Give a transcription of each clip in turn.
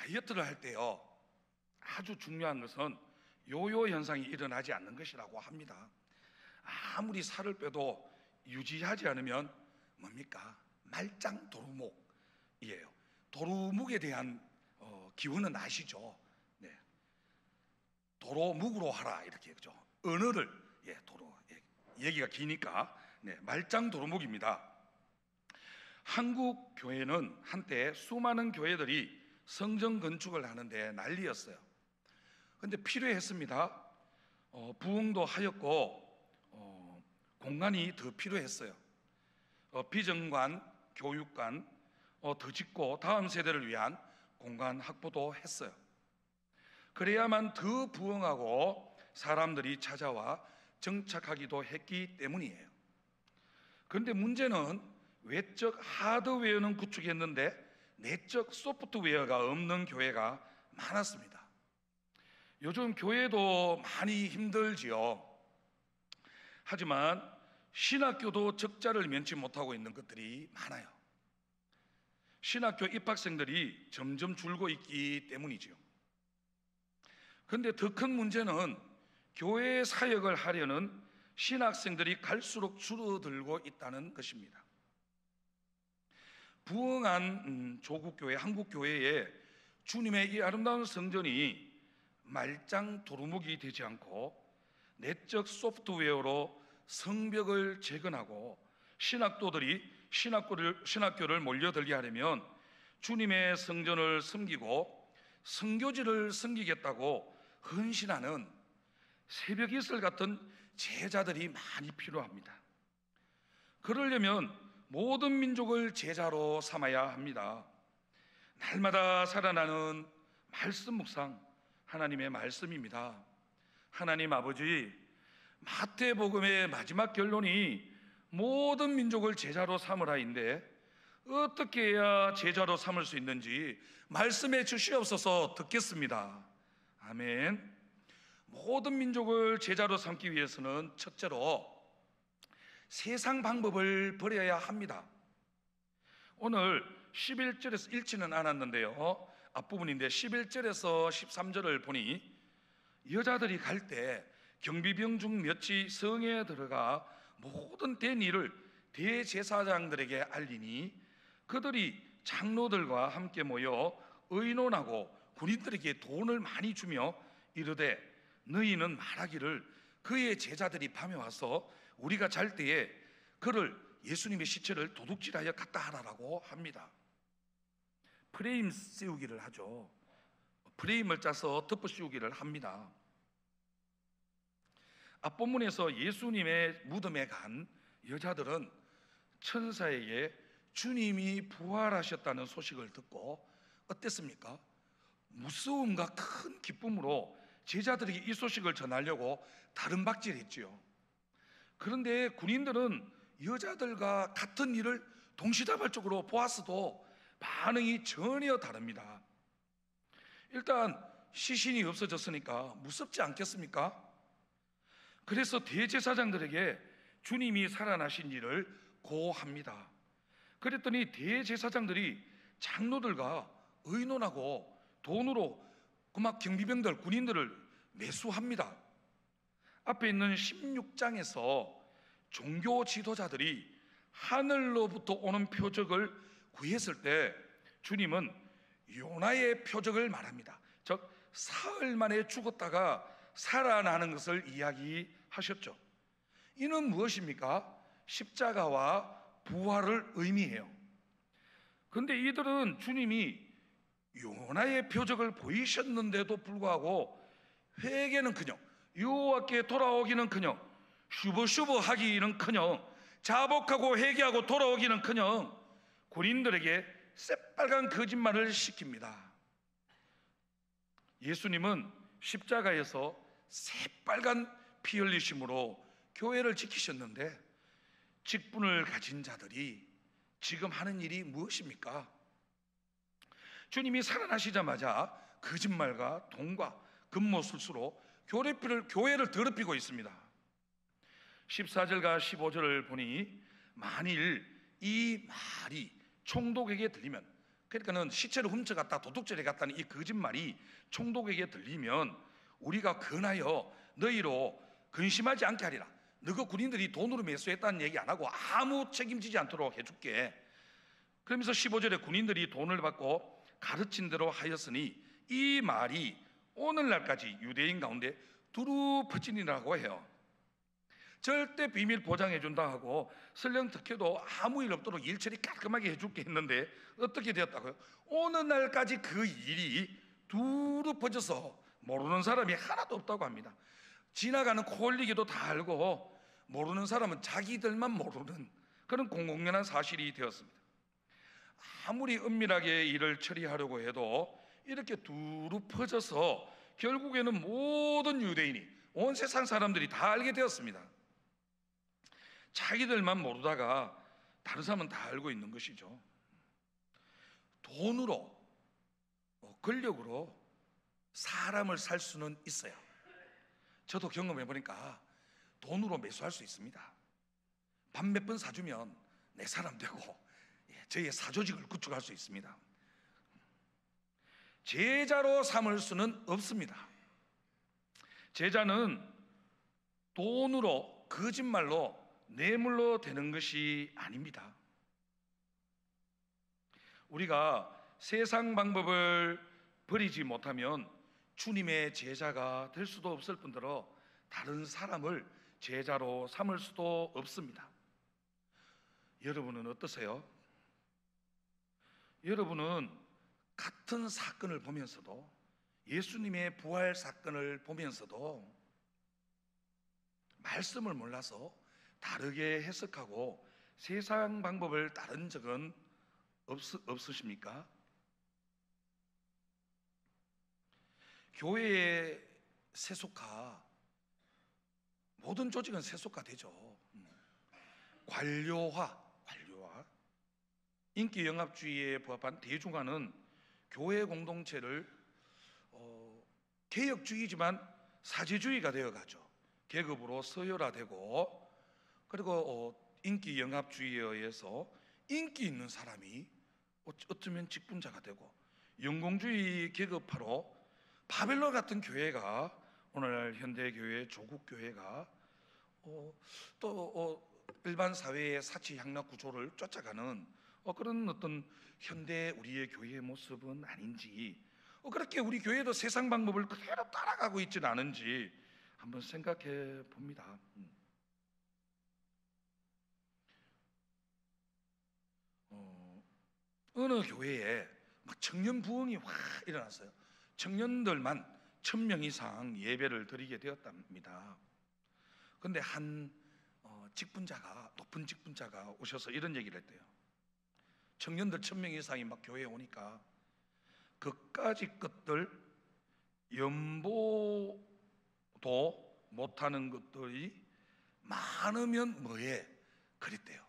다이어트를 할 때요, 아주 중요한 것은 요요 현상이 일어나지 않는 것이라고 합니다. 아무리 살을 빼도 유지하지 않으면 뭡니까? 말짱도루묵이에요. 도루묵에 대한 기원은 아시죠? 네. 도로묵으로 하라 이렇게 그죠? 언어를 얘기가 기니까 말짱도루묵입니다. 한국 교회는 한때 수많은 교회들이 성전 건축을 하는데 난리였어요. 근데 필요했습니다. 부흥도 하였고 공간이 더 필요했어요. 비정관, 교육관 더 짓고 다음 세대를 위한 공간 확보도 했어요. 그래야만 더 부흥하고 사람들이 찾아와 정착하기도 했기 때문이에요. 그런데 문제는 외적 하드웨어는 구축했는데 내적 소프트웨어가 없는 교회가 많았습니다. 요즘 교회도 많이 힘들지요. 하지만 신학교도 적자를 면치 못하고 있는 것들이 많아요. 신학교 입학생들이 점점 줄고 있기 때문이죠. 그런데 더 큰 문제는 교회 사역을 하려는 신학생들이 갈수록 줄어들고 있다는 것입니다. 부흥한 조국교회, 한국교회에 주님의 이 아름다운 성전이 말짱 도루묵이 되지 않고 내적 소프트웨어로 성벽을 재건하고 신학도들이 신학교를 몰려들게 하려면 주님의 성전을 섬기고 선교지를 섬기겠다고 헌신하는 새벽 이슬 같은 제자들이 많이 필요합니다. 그러려면 모든 민족을 제자로 삼아야 합니다. 날마다 살아나는 말씀 묵상, 하나님의 말씀입니다. 하나님 아버지, 마태복음의 마지막 결론이 모든 민족을 제자로 삼으라인데 어떻게 해야 제자로 삼을 수 있는지 말씀해 주시옵소서. 듣겠습니다. 아멘. 모든 민족을 제자로 삼기 위해서는 첫째로 세상 방법을 버려야 합니다. 오늘 11절에서 읽지는 않았는데요, 앞부분인데 11절에서 13절을 보니 여자들이 갈 때 경비병 중 몇이 성에 들어가 모든 된 일을 대제사장들에게 알리니 그들이 장로들과 함께 모여 의논하고 군인들에게 돈을 많이 주며 이르되 너희는 말하기를 그의 제자들이 밤에 와서 우리가 잘 때에 그를 예수님의 시체를 도둑질하여 갖다 하라라고 합니다. 프레임 씌우기를 하죠. 프레임을 짜서 덮어 씌우기를 합니다. 앞본문에서 예수님의 무덤에 간 여자들은 천사에게 주님이 부활하셨다는 소식을 듣고 어땠습니까? 무서움과 큰 기쁨으로 제자들에게 이 소식을 전하려고 다름박질했지요. 그런데 군인들은 여자들과 같은 일을 동시다발적으로 보았어도 반응이 전혀 다릅니다. 일단 시신이 없어졌으니까 무섭지 않겠습니까? 그래서 대제사장들에게 주님이 살아나신 일을 고합니다. 그랬더니 대제사장들이 장로들과 의논하고 돈으로 막 경비병들, 군인들을 매수합니다. 앞에 있는 16장에서 종교 지도자들이 하늘로부터 오는 표적을 구했을 때 주님은 요나의 표적을 말합니다. 즉 사흘 만에 죽었다가 살아나는 것을 이야기하셨죠. 이는 무엇입니까? 십자가와 부활을 의미해요. 그런데 이들은 주님이 요나의 표적을 보이셨는데도 불구하고 회개는커녕 여호와께 돌아오기는커녕 슈버슈버 하기는커녕 자복하고 회개하고 돌아오기는커녕 군인들에게 새빨간 거짓말을 시킵니다. 예수님은 십자가에서 새빨간 피 흘리심으로 교회를 지키셨는데 직분을 가진 자들이 지금 하는 일이 무엇입니까? 주님이 살아나시자마자 거짓말과 돈과 금모술수로 교회를 더럽히고 있습니다. 14절과 15절을 보니 만일 이 말이 총독에게 들리면 그러니까는 시체를 훔쳐갔다 도둑질해 갔다는 이 거짓말이 총독에게 들리면 우리가 권하여 너희로 근심하지 않게 하리라. 너가 군인들이 돈으로 매수했다는 얘기 안 하고 아무 책임지지 않도록 해줄게. 그러면서 15절에 군인들이 돈을 받고 가르친 대로 하였으니 이 말이 오늘날까지 유대인 가운데 두루 퍼지니라고 해요. 절대 비밀 보장해 준다 하고 설령 특혜도 아무 일 없도록 일처리 깔끔하게 해줄게 했는데 어떻게 되었다고요? 오늘날까지 그 일이 두루 퍼져서 모르는 사람이 하나도 없다고 합니다. 지나가는 콜리기도 다 알고 모르는 사람은 자기들만 모르는 그런 공공연한 사실이 되었습니다. 아무리 은밀하게 일을 처리하려고 해도 이렇게 두루 퍼져서 결국에는 모든 유대인이, 온 세상 사람들이 다 알게 되었습니다. 자기들만 모르다가 다른 사람은 다 알고 있는 것이죠. 돈으로, 권력으로 사람을 살 수는 있어요. 저도 경험해 보니까 돈으로 매수할 수 있습니다. 밥 몇 번 사주면 내 사람 되고 저희의 사조직을 구축할 수 있습니다. 제자로 삼을 수는 없습니다. 제자는 돈으로, 거짓말로, 뇌물로 되는 것이 아닙니다. 우리가 세상 방법을 버리지 못하면 주님의 제자가 될 수도 없을 뿐더러 다른 사람을 제자로 삼을 수도 없습니다. 여러분은 어떠세요? 여러분은 같은 사건을 보면서도, 예수님의 부활 사건을 보면서도 말씀을 몰라서 다르게 해석하고 세상 방법을 따른 적은 없으십니까? 교회의 세속화, 모든 조직은 세속화되죠. 관료화, 인기 영합주의에 부합한 대중화는 교회 공동체를 개혁주의지만 사제주의가 되어가죠. 계급으로 서열화되고, 그리고 인기 영합주의에 의해서 인기 있는 사람이 어쩌면 직분자가 되고, 영공주의 계급화로 바벨론 같은 교회가, 오늘날 현대교회, 조국교회가 또 일반 사회의 사치향락 구조를 쫓아가는 그런 어떤 현대 우리의 교회의 모습은 아닌지, 그렇게 우리 교회도 세상 방법을 그대로 따라가고 있지는 않은지 한번 생각해 봅니다. 어느 교회에 청년 부흥이 확 일어났어요. 청년들만 1000명 이상 예배를 드리게 되었답니다. 그런데 한 직분자가, 높은 직분자가 오셔서 이런 얘기를 했대요. 청년들 1000명 이상이 막 교회에 오니까 그까짓 것들 연보도 못하는 것들이 많으면 뭐해? 그랬대요.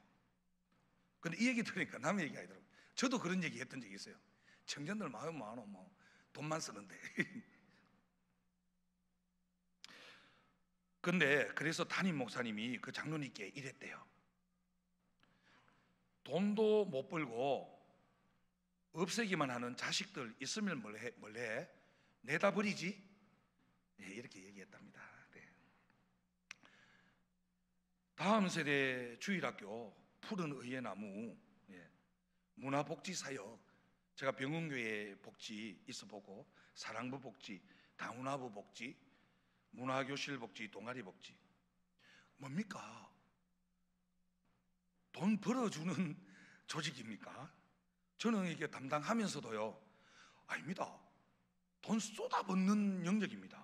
근데 이 얘기 들으니까 남의 얘기 아니더라고요. 저도 그런 얘기 했던 적이 있어요. 청년들 마음 많어, 뭐 돈만 쓰는데. 근데 그래서 담임 목사님이 그 장로님께 이랬대요. 돈도 못 벌고 없애기만 하는 자식들 있으면 뭘 해? 내다 버리지? 이렇게 얘기했답니다. 네. 다음 세대 주일학교 푸른 의의 나무, 문화복지사역, 제가 병원교회 복지 있어보고, 사랑부 복지, 다문화부 복지, 문화교실 복지, 동아리 복지, 뭡니까? 돈 벌어주는 조직입니까? 저는 이게 담당하면서도요, 아닙니다. 돈 쏟아붓는 영역입니다.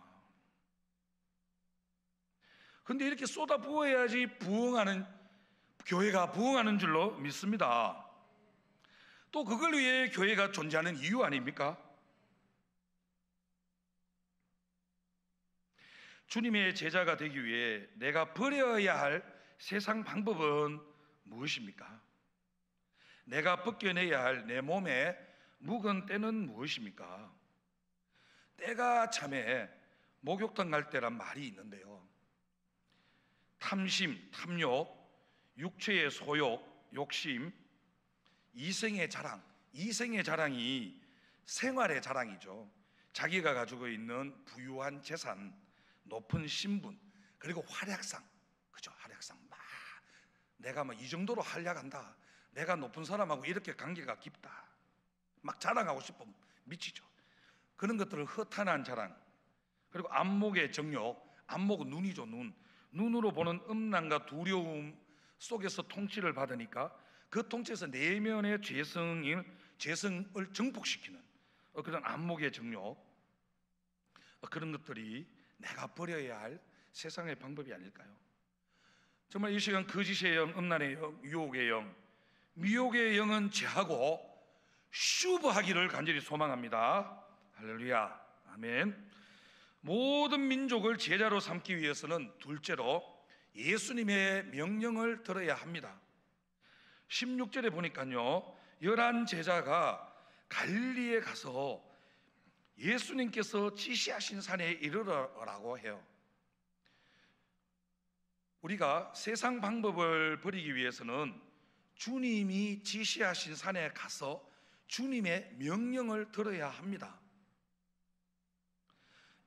근데 이렇게 쏟아부어야지 교회가 부흥하는 줄로 믿습니다. 또 그걸 위해 교회가 존재하는 이유 아닙니까? 주님의 제자가 되기 위해 내가 버려야 할 세상 방법은 무엇입니까? 내가 벗겨내야 할 내 몸에 묵은 때는 무엇입니까? 때가 참에 목욕탕 갈 때란 말이 있는데요, 탐심, 탐욕, 육체의 소욕, 욕심, 이생의 자랑, 이생의 자랑이 생활의 자랑이죠. 자기가 가지고 있는 부유한 재산, 높은 신분, 그리고 활약상, 그죠? 활약상 막 내가 뭐 이 정도로 활약한다, 내가 높은 사람하고 이렇게 관계가 깊다, 막 자랑하고 싶어 미치죠. 그런 것들을 허탄한 자랑, 그리고 안목의 정욕, 안목은 눈이죠. 눈으로 보는 음란과 두려움 속에서 통치를 받으니까 그 통치에서 내면의 죄성을 증폭시키는 그런 안목의 정욕, 그런 것들이 내가 버려야 할 세상의 방법이 아닐까요? 정말 이 시간 거짓의 영, 음란의 영, 유혹의 영, 미혹의 영은 제하고 슈브하기를 간절히 소망합니다. 할렐루야, 아멘. 모든 민족을 제자로 삼기 위해서는 둘째로 예수님의 명령을 들어야 합니다. 16절에 보니까요, 11 제자가 갈릴리에 가서 예수님께서 지시하신 산에 이르러라고 해요. 우리가 세상 방법을 버리기 위해서는 주님이 지시하신 산에 가서 주님의 명령을 들어야 합니다.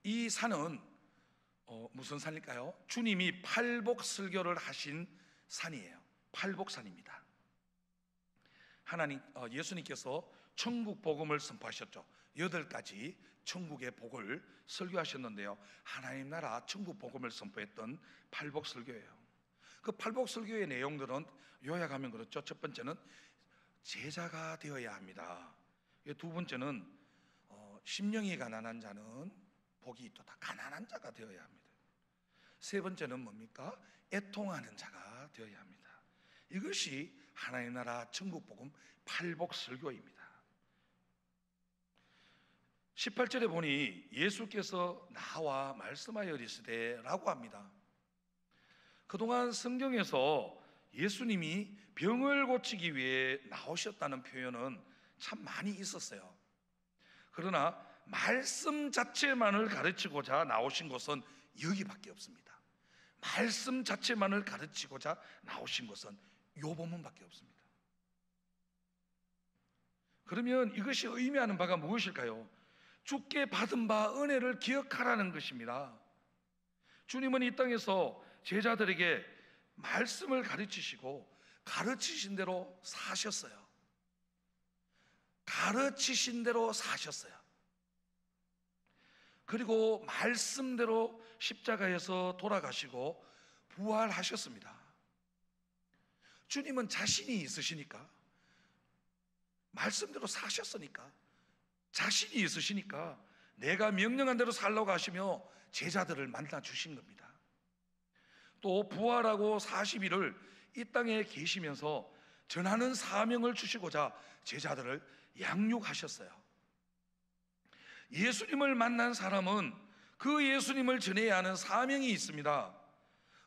이 산은 무슨 산일까요? 주님이 팔복설교를 하신 산이에요. 팔복산입니다. 예수님께서 천국 복음을 선포하셨죠. 8가지 천국의 복을 설교하셨는데요, 하나님 나라 천국 복음을 선포했던 팔복설교예요. 그 팔복설교의 내용들은 요약하면 그렇죠. 첫 번째는 제자가 되어야 합니다. 두 번째는 심령이 가난한 자는 복이 있도다. 가난한 자가 되어야 합니다. 세 번째는 뭡니까? 애통하는 자가 되어야 합니다. 이것이 하나님 나라 천국 복음 팔복설교입니다. 18절에 보니 예수께서 나와 말씀하여 이르시되라고 합니다. 그동안 성경에서 예수님이 병을 고치기 위해 나오셨다는 표현은 참 많이 있었어요. 그러나 말씀 자체만을 가르치고자 나오신 것은 여기밖에 없습니다. 말씀 자체만을 가르치고자 나오신 것은 요 본문밖에 없습니다. 그러면 이것이 의미하는 바가 무엇일까요? 주께 받은 바 은혜를 기억하라는 것입니다. 주님은 이 땅에서 제자들에게 말씀을 가르치시고 가르치신 대로 사셨어요. 가르치신 대로 사셨어요. 그리고 말씀대로 십자가에서 돌아가시고 부활하셨습니다. 주님은 자신이 있으시니까, 말씀대로 사셨으니까, 자신이 있으시니까 내가 명령한 대로 살라고 하시며 제자들을 만나 주신 겁니다. 또 부활하고 40일을 이 땅에 계시면서 전하는 사명을 주시고자 제자들을 양육하셨어요. 예수님을 만난 사람은 그 예수님을 전해야 하는 사명이 있습니다.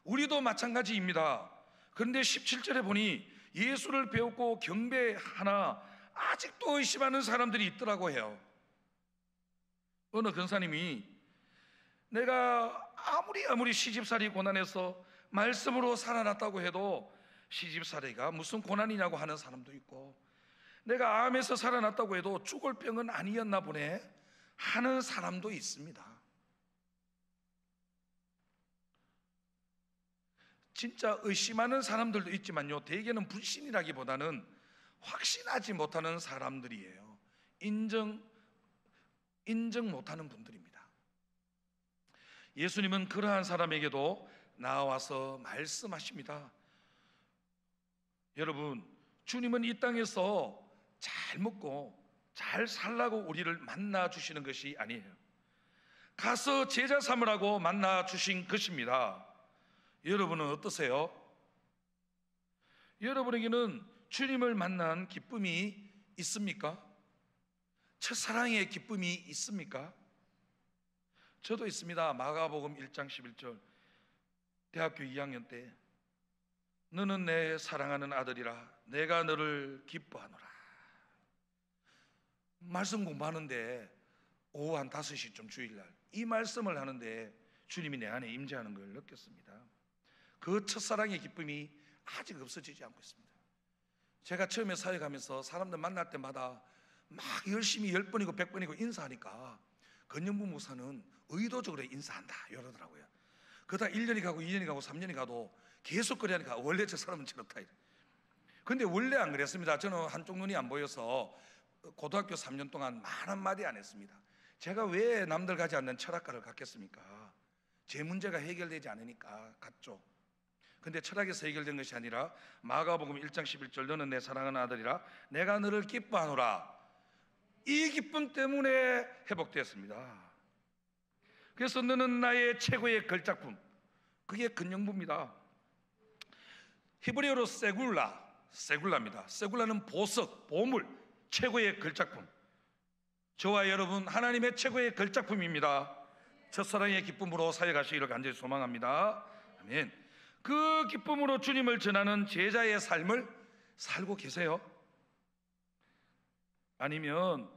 우리도 마찬가지입니다. 그런데 17절에 보니 예수를 배웠고 경배하나 아직도 의심하는 사람들이 있더라고 해요. 어느 권사님이 내가 아무리 시집살이 고난해서 말씀으로 살아났다고 해도 시집살이가 무슨 고난이냐고 하는 사람도 있고, 내가 암에서 살아났다고 해도 죽을 병은 아니었나 보네 하는 사람도 있습니다. 진짜 의심하는 사람들도 있지만요, 대개는 불신이라기보다는 확신하지 못하는 사람들이에요. 인정 못하는 분들입니다. 예수님은 그러한 사람에게도 나와서 말씀하십니다. 여러분, 주님은 이 땅에서 잘 먹고 잘 살라고 우리를 만나 주시는 것이 아니에요. 가서 제자 삼으라고 만나 주신 것입니다. 여러분은 어떠세요? 여러분에게는 주님을 만난 기쁨이 있습니까? 첫사랑의 기쁨이 있습니까? 저도 있습니다. 마가복음 1장 11절, 대학교 2학년 때 너는 내 사랑하는 아들이라 내가 너를 기뻐하노라. 말씀 공부하는데 오후 한 5시쯤 주일날 이 말씀을 하는데 주님이 내 안에 임재하는 걸 느꼈습니다. 그 첫사랑의 기쁨이 아직 없어지지 않고 있습니다. 제가 처음에 사역하면서 사람들 만날 때마다 막 열심히 10번이고 100번이고 인사하니까 건영부 목사는 의도적으로 인사한다 이러더라고요. 그러다 1년이 가고 2년이 가고 3년이 가도 계속 그러니까 원래 저 사람은 저렇다. 근데 원래 안 그랬습니다. 저는 한쪽 눈이 안 보여서 고등학교 3년 동안 말 한마디 안 했습니다. 제가 왜 남들 가지 않는 철학과를 갔겠습니까? 제 문제가 해결되지 않으니까 갔죠. 근데 철학에서 해결된 것이 아니라 마가복음 1장 11절 너는 내 사랑하는 아들이라 내가 너를 기뻐하노라, 이 기쁨 때문에 회복되었습니다. 그래서 너는 나의 최고의 걸작품, 그게 근영부입니다. 히브리어로 세굴라입니다. 세굴라는 보석, 보물, 최고의 걸작품. 저와 여러분 하나님의 최고의 걸작품입니다. 첫사랑의 기쁨으로 사역하시기를 간절히 소망합니다. 아멘. 그 기쁨으로 주님을 전하는 제자의 삶을 살고 계세요? 아니면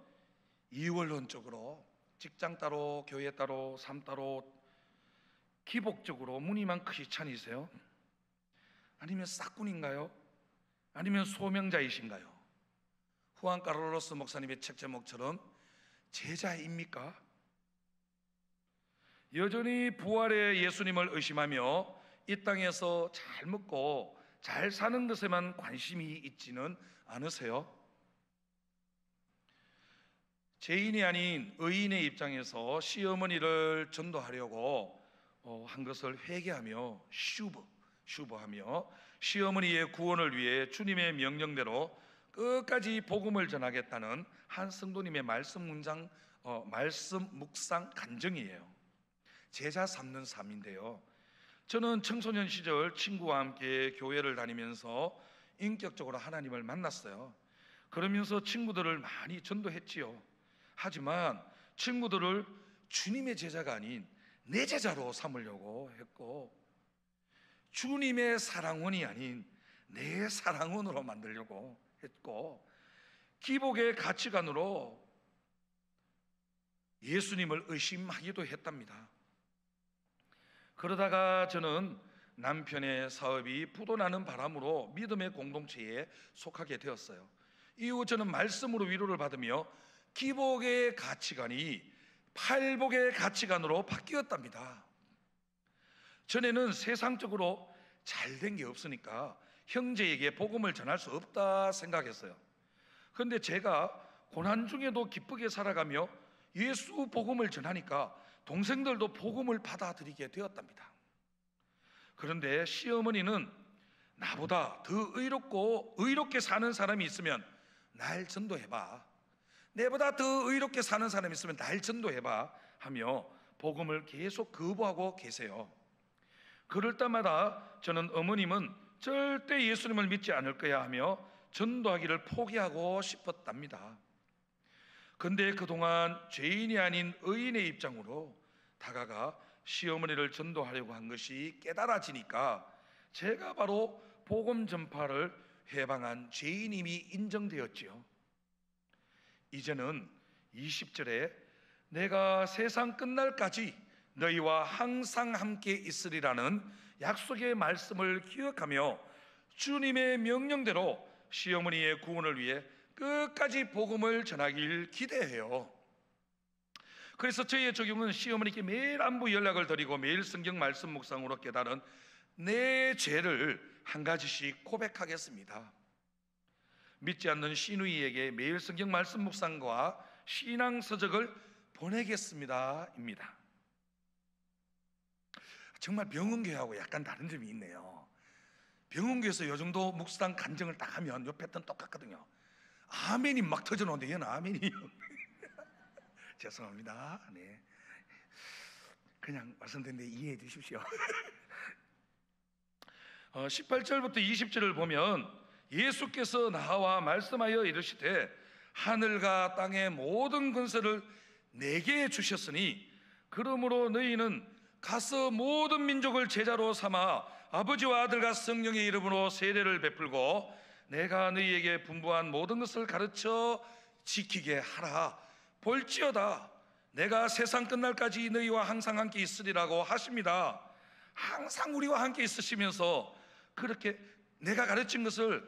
이원론적으로 직장 따로 교회 따로 삶 따로 기복적으로 무늬만 크게 차리세요? 아니면 싹군인가요? 아니면 소명자이신가요? 후안 카를로스 목사님의 책 제목처럼 제자입니까? 여전히 부활의 예수님을 의심하며 이 땅에서 잘 먹고 잘 사는 것에만 관심이 있지는 않으세요? 죄인이 아닌 의인의 입장에서 시어머니를 전도하려고 한 것을 회개하며 슈브하며 시어머니의 구원을 위해 주님의 명령대로 끝까지 복음을 전하겠다는 한 성도님의 말씀 묵상 간증이에요. 제자 삼는 삶인데요, 저는 청소년 시절 친구와 함께 교회를 다니면서 인격적으로 하나님을 만났어요. 그러면서 친구들을 많이 전도했지요. 하지만 친구들을 주님의 제자가 아닌 내 제자로 삼으려고 했고, 주님의 사랑원이 아닌 내 사랑원으로 만들려고 했고, 기복의 가치관으로 예수님을 의심하기도 했답니다. 그러다가 저는 남편의 사업이 부도나는 바람으로 믿음의 공동체에 속하게 되었어요. 이후 저는 말씀으로 위로를 받으며 기복의 가치관이 팔복의 가치관으로 바뀌었답니다. 전에는 세상적으로 잘된 게 없으니까 형제에게 복음을 전할 수 없다 생각했어요. 그런데 제가 고난 중에도 기쁘게 살아가며 예수 복음을 전하니까 동생들도 복음을 받아들이게 되었답니다. 그런데 시어머니는 나보다 더 의롭게 사는 사람이 있으면 날 전도해봐, 내보다 더 의롭게 사는 사람이 있으면 날 전도해봐 하며 복음을 계속 거부하고 계세요. 그럴 때마다 저는 어머님은 절대 예수님을 믿지 않을 거야 하며 전도하기를 포기하고 싶었답니다. 근데 그동안 죄인이 아닌 의인의 입장으로 다가가 시어머니를 전도하려고 한 것이 깨달아지니까 제가 바로 복음 전파를 해방한 죄인임이 인정되었지요. 이제는 20절에 내가 세상 끝날까지 너희와 항상 함께 있으리라는 약속의 말씀을 기억하며 주님의 명령대로 시어머니의 구원을 위해 끝까지 복음을 전하길 기대해요. 그래서 저희의 적용은 시어머니께 매일 안부 연락을 드리고 매일 성경 말씀 묵상으로 깨달은 내 죄를 한 가지씩 고백하겠습니다. 믿지 않는 시누이에게 매일 성경 말씀 묵상과 신앙 서적을 보내겠습니다 입니다. 정말 병원교회하고 약간 다른 점이 있네요. 병원교회에서 요 정도 묵상 간증을 딱 하면 요 패턴 똑같거든요. 아멘이 막 터져나오는데 얘는 아멘이 죄송합니다. 네, 그냥 말씀드렸는데 이해해 주십시오. 18절부터 20절을 보면 예수께서 나와 말씀하여 이르시되 하늘과 땅의 모든 권세를 내게 주셨으니 그러므로 너희는 가서 모든 민족을 제자로 삼아 아버지와 아들과 성령의 이름으로 세례를 베풀고 내가 너희에게 분부한 모든 것을 가르쳐 지키게 하라. 볼지어다 내가 세상 끝날까지 너희와 항상 함께 있으리라고 하십니다. 항상 우리와 함께 있으시면서 그렇게 내가 가르친 것을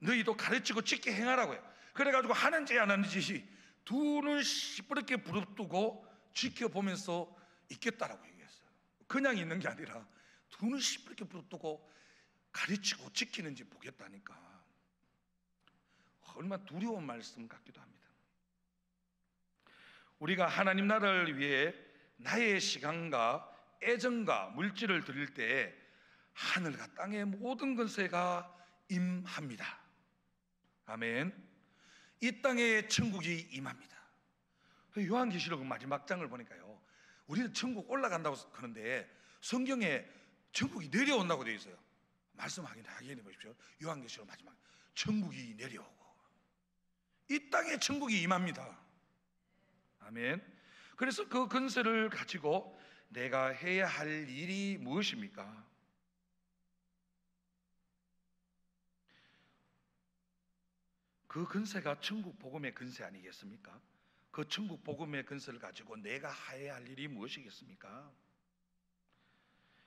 너희도 가르치고 지켜 행하라고요. 그래가지고 하는지 안 하는지 두 눈 시퍼렇게 부릅뜨고 지켜보면서 있겠다라고 얘기했어요. 그냥 있는 게 아니라 두 눈 시퍼렇게 부릅뜨고 가르치고 지키는지 보겠다니까. 얼마나 두려운 말씀 같기도 합니다. 우리가 하나님 나라를 위해 나의 시간과 애정과 물질을 드릴 때 하늘과 땅의 모든 권세가 임합니다. 아멘. 이 땅에 천국이 임합니다. 요한계시록 마지막 장을 보니까요, 우리는 천국 올라간다고 하는데 성경에 천국이 내려온다고 되어 있어요. 말씀 확인해 보십시오. 요한계시록 마지막, 천국이 내려오고 이 땅에 천국이 임합니다. 아멘. 그래서 그 권세를 가지고 내가 해야 할 일이 무엇입니까? 그 권세가 천국 복음의 권세 아니겠습니까? 그 천국 복음의 권세를 가지고 내가 해야 할 일이 무엇이겠습니까?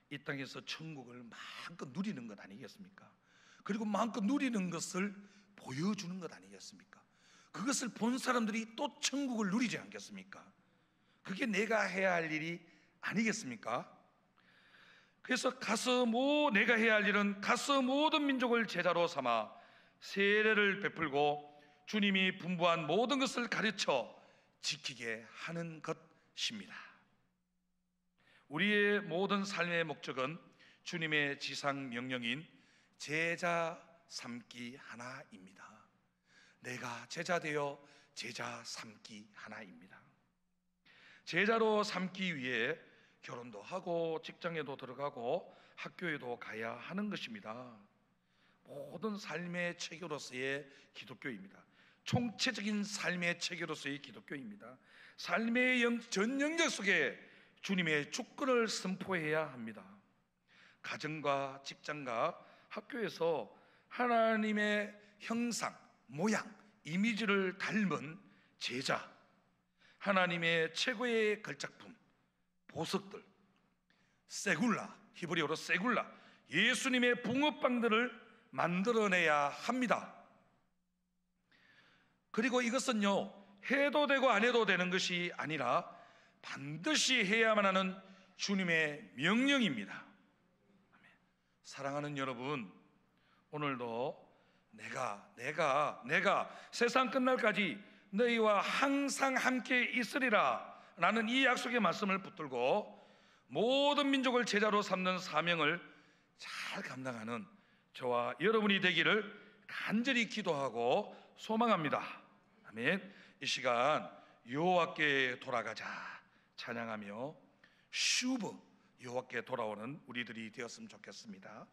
이 땅에서 천국을 마음껏 누리는 것 아니겠습니까? 그리고 마음껏 누리는 것을 보여주는 것 아니겠습니까? 그것을 본 사람들이 또 천국을 누리지 않겠습니까? 그게 내가 해야 할 일이 아니겠습니까? 그래서 내가 해야 할 일은 가서 모든 민족을 제자로 삼아 세례를 베풀고 주님이 분부한 모든 것을 가르쳐 지키게 하는 것입니다. 우리의 모든 삶의 목적은 주님의 지상 명령인 제자 삼기 하나입니다. 내가 제자 되어 제자 삼기 하나입니다. 제자로 삼기 위해 결혼도 하고 직장에도 들어가고 학교에도 가야 하는 것입니다. 모든 삶의 체계로서의 기독교입니다. 총체적인 삶의 체계로서의 기독교입니다. 삶의 전 영역 속에 주님의 주권을 선포해야 합니다. 가정과 직장과 학교에서 하나님의 형상, 모양, 이미지를 닮은 제자, 하나님의 최고의 걸작품, 보석들, 세굴라, 히브리어로 세굴라, 예수님의 붕어빵들을 만들어내야 합니다. 그리고 이것은요, 해도 되고 안 해도 되는 것이 아니라 반드시 해야만 하는 주님의 명령입니다. 사랑하는 여러분, 오늘도 내가 세상 끝날까지 너희와 항상 함께 있으리라 라는 이 약속의 말씀을 붙들고 모든 민족을 제자로 삼는 사명을 잘 감당하는 저와 여러분이 되기를 간절히 기도하고 소망합니다. 아멘. 이 시간 여호와께 돌아가자 찬양하며 슈브 여호와께 돌아오는 우리들이 되었으면 좋겠습니다.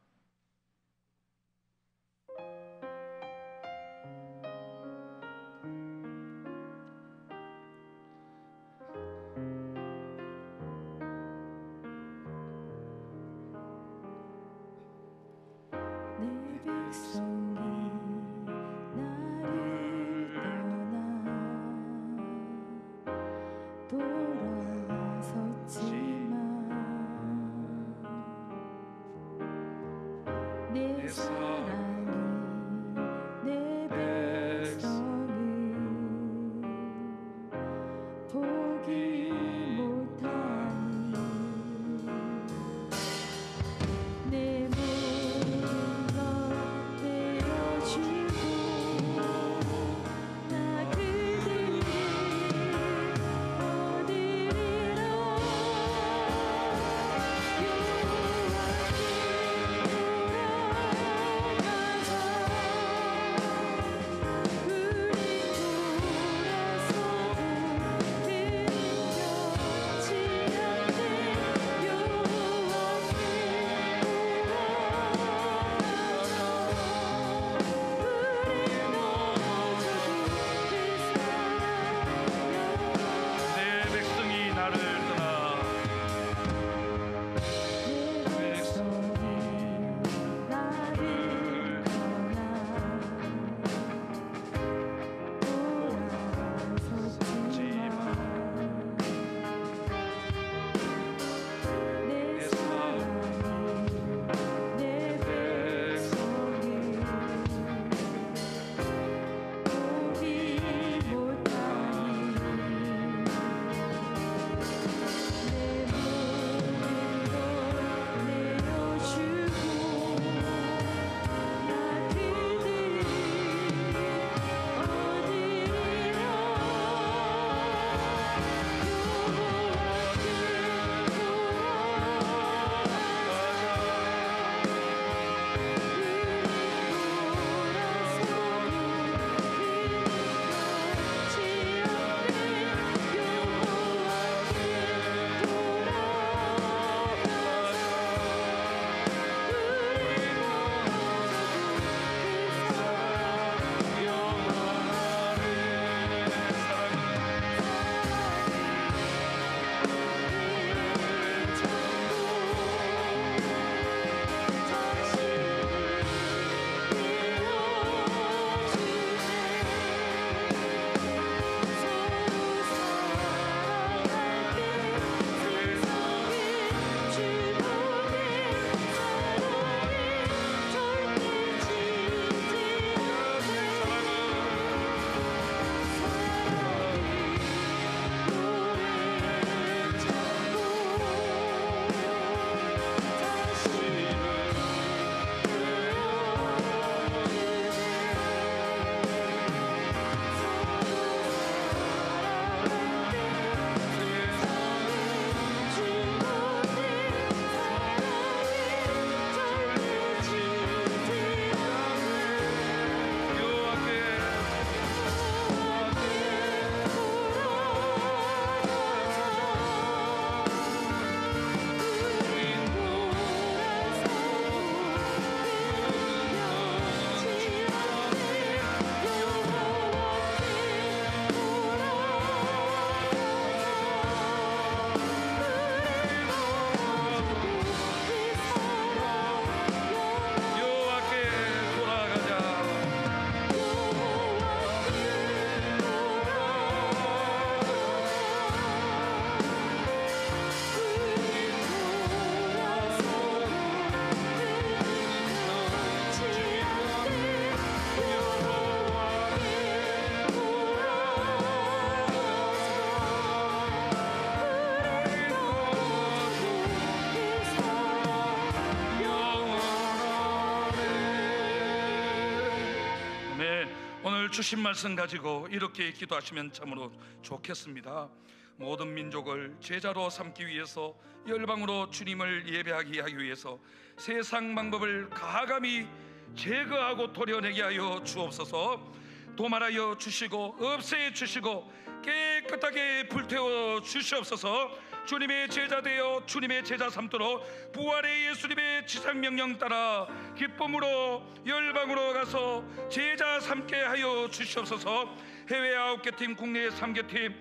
오늘 주신 말씀 가지고 이렇게 기도하시면 참으로 좋겠습니다. 모든 민족을 제자로 삼기 위해서, 열방으로 주님을 예배하게 하기 위해서 세상 방법을 가감히 제거하고 도려내게 하여 주옵소서. 도말하여 주시고 없애 주시고 깨끗하게 불태워 주시옵소서. 주님의 제자 되어 주님의 제자 삼도록 부활의 예수님의 지상명령 따라 기쁨으로 열방으로 가서 제자 삼게 하여 주시옵소서. 해외 9개 팀, 국내 3개 팀,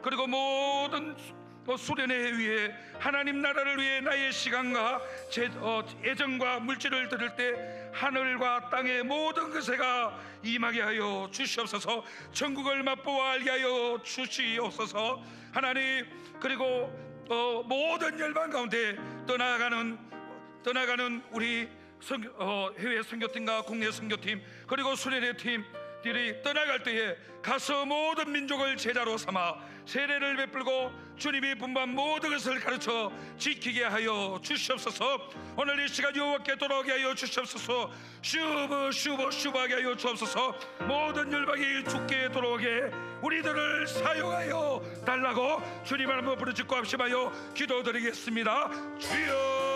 그리고 모든 수련회 위해 하나님 나라를 위해 나의 시간과 애정과 물질을 드릴 때 하늘과 땅의 모든 것에가 임하게 하여 주시옵소서. 천국을 맛보아 알게 하여 주시옵소서. 하나님, 그리고 모든 열방 가운데 떠나가는 우리 해외 선교팀과 국내 선교팀, 그리고 수련회 팀들이 떠나갈 때에 가서 모든 민족을 제자로 삼아 세례를 베풀고 주님이 분부한 모든 것을 가르쳐 지키게 하여 주시옵소서. 오늘 이 시간 여호와께 돌아오게 하여 주시옵소서. 슈브하게 하여 주옵소서. 모든 열방이 주께 돌아오게 우리들을 사용하여 달라고 주님을 한번 부르짖고 합심하여 기도드리겠습니다. 주여,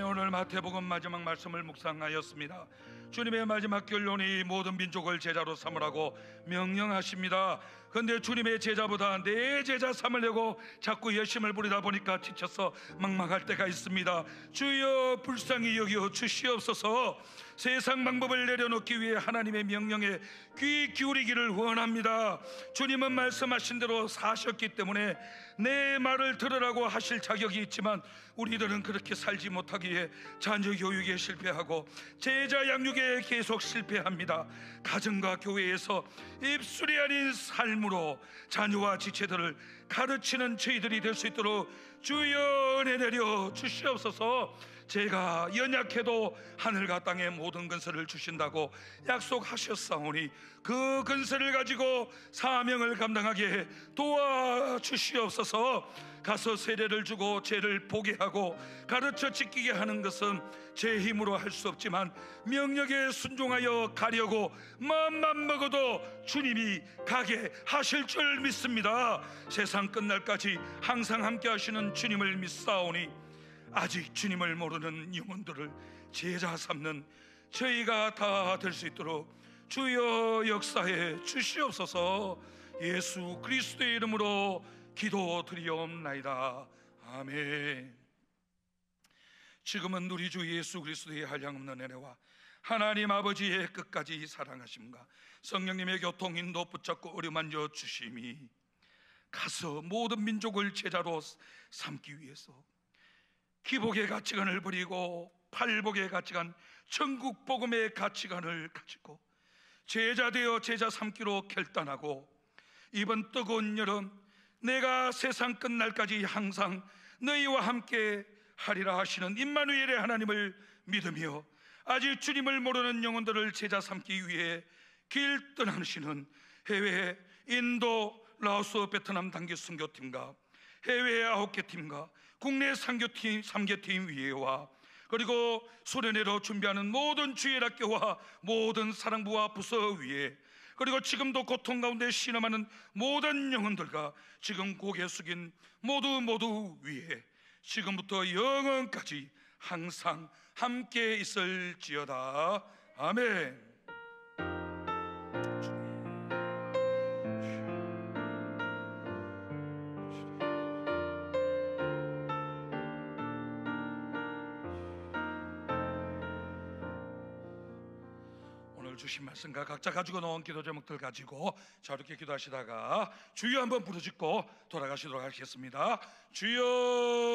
오늘 마태복음 마지막 말씀을 묵상하였습니다. 주님의 마지막 결론이 모든 민족을 제자로 삼으라고 명령하십니다. 그런데 주님의 제자보다 내 제자 삼으려고 자꾸 열심을 부리다 보니까 지쳐서 막막할 때가 있습니다. 주여 불쌍히 여겨 주시옵소서. 세상 방법을 내려놓기 위해 하나님의 명령에 귀 기울이기를 원합니다. 주님은 말씀하신 대로 사셨기 때문에 내 말을 들으라고 하실 자격이 있지만 우리들은 그렇게 살지 못하기에 자녀 교육에 실패하고 제자 양육에 계속 실패합니다. 가정과 교회에서 입술이 아닌 삶으로 자녀와 지체들을 가르치는 저희들이 될 수 있도록 주여 은혜 내려 주시옵소서. 제가 연약해도 하늘과 땅의 모든 근세를 주신다고 약속하셨사오니 그 근세를 가지고 사명을 감당하게 도와주시옵소서. 가서 세례를 주고 죄를 보게 하고 가르쳐 지키게 하는 것은 제 힘으로 할 수 없지만 명령에 순종하여 가려고 마음만 먹어도 주님이 가게 하실 줄 믿습니다. 세상 끝날까지 항상 함께 하시는 주님을 믿사오니 아직 주님을 모르는 영혼들을 제자 삼는 저희가 다 될 수 있도록 주여 역사해 주시옵소서. 예수 그리스도의 이름으로 기도드리옵나이다. 아멘. 지금은 우리 주 예수 그리스도의 한량없는 은혜와 하나님 아버지의 끝까지 사랑하심과 성령님의 교통 인도 붙잡고 어루만져 주심이 가서 모든 민족을 제자로 삼기 위해서 기복의 가치관을 버리고 팔복의 가치관, 천국 복음의 가치관을 가지고 제자 되어 제자 삼기로 결단하고 이번 뜨거운 여름 내가 세상 끝날까지 항상 너희와 함께 하리라 하시는 임마누엘의 하나님을 믿으며 아직 주님을 모르는 영혼들을 제자 삼기 위해 길 떠나시는 해외 인도, 라오스, 베트남 단기 선교팀과 해외 9개 팀과 국내 선교팀 3개 팀 위에와 그리고 소련회로 준비하는 모든 주일학교와 모든 사랑부와 부서 위에 그리고 지금도 고통 가운데 신음하는 모든 영혼들과 지금 고개 숙인 모두 위에 지금부터 영원까지 항상 함께 있을지어다. 아멘. 오늘 주신 말씀과 각자 가지고 나온 기도 제목들 가지고 자 이렇게 기도하시다가 주여 한번 부르짖고 돌아가시도록 하겠습니다. 주여.